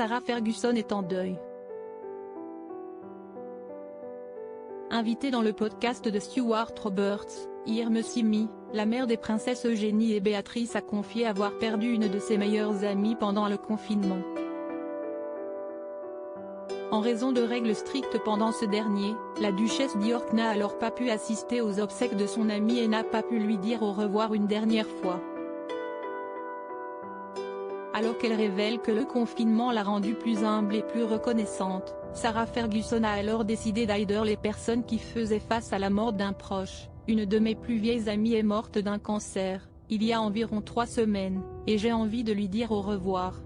Sarah Ferguson est en deuil. Invitée dans le podcast de Stuart Roberts, Irma Simi, la mère des princesses Eugénie et Béatrice a confié avoir perdu une de ses meilleures amies pendant le confinement. En raison de règles strictes pendant ce dernier, la duchesse d'York n'a alors pas pu assister aux obsèques de son amie et n'a pas pu lui dire au revoir une dernière fois. Alors qu'elle révèle que le confinement l'a rendue plus humble et plus reconnaissante, Sarah Ferguson a alors décidé d'aider les personnes qui faisaient face à la mort d'un proche. Une de mes plus vieilles amies est morte d'un cancer, il y a environ 3 semaines, et j'ai envie de lui dire au revoir.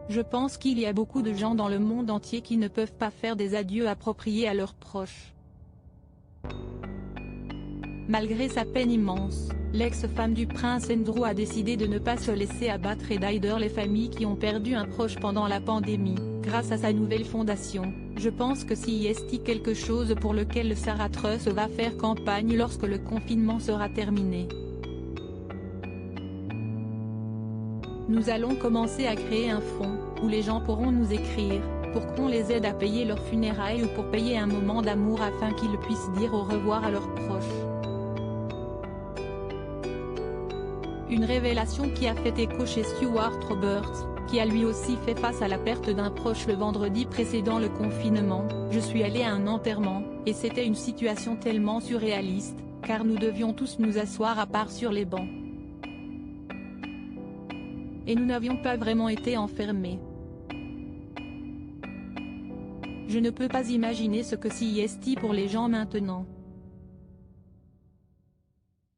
Je pense qu'il y a beaucoup de gens dans le monde entier qui ne peuvent pas faire des adieux appropriés à leurs proches. Malgré sa peine immense, l'ex-femme du prince Andrew a décidé de ne pas se laisser abattre et d'aider les familles qui ont perdu un proche pendant la pandémie, grâce à sa nouvelle fondation. Je pense que s'il y a quelque chose pour lequel Sarah Truss va faire campagne lorsque le confinement sera terminé. Nous allons commencer à créer un fonds, où les gens pourront nous écrire, pour qu'on les aide à payer leurs funérailles ou pour payer un moment d'amour afin qu'ils puissent dire au revoir à leurs proches. Une révélation qui a fait écho chez Stuart Roberts, qui a lui aussi fait face à la perte d'un proche le vendredi précédant le confinement. Je suis allé à un enterrement, et c'était une situation tellement surréaliste, car nous devions tous nous asseoir à part sur les bancs. Et nous n'avions pas vraiment été enfermés. Je ne peux pas imaginer ce que c'est pour les gens maintenant.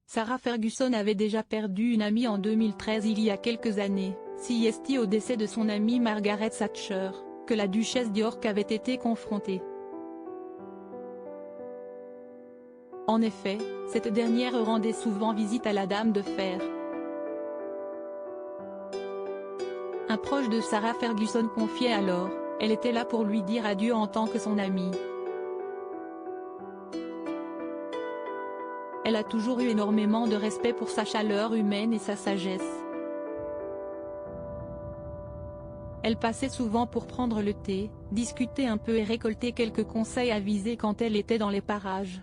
Sarah Ferguson avait déjà perdu une amie en 2013 il y a quelques années, c'est au décès de son amie Margaret Thatcher, que la duchesse d'York avait été confrontée. En effet, cette dernière rendait souvent visite à la Dame de Fer. Un proche de Sarah Ferguson confiait alors, elle était là pour lui dire adieu en tant que son amie. Elle a toujours eu énormément de respect pour sa chaleur humaine et sa sagesse. Elle passait souvent pour prendre le thé, discuter un peu et récolter quelques conseils avisés quand elle était dans les parages.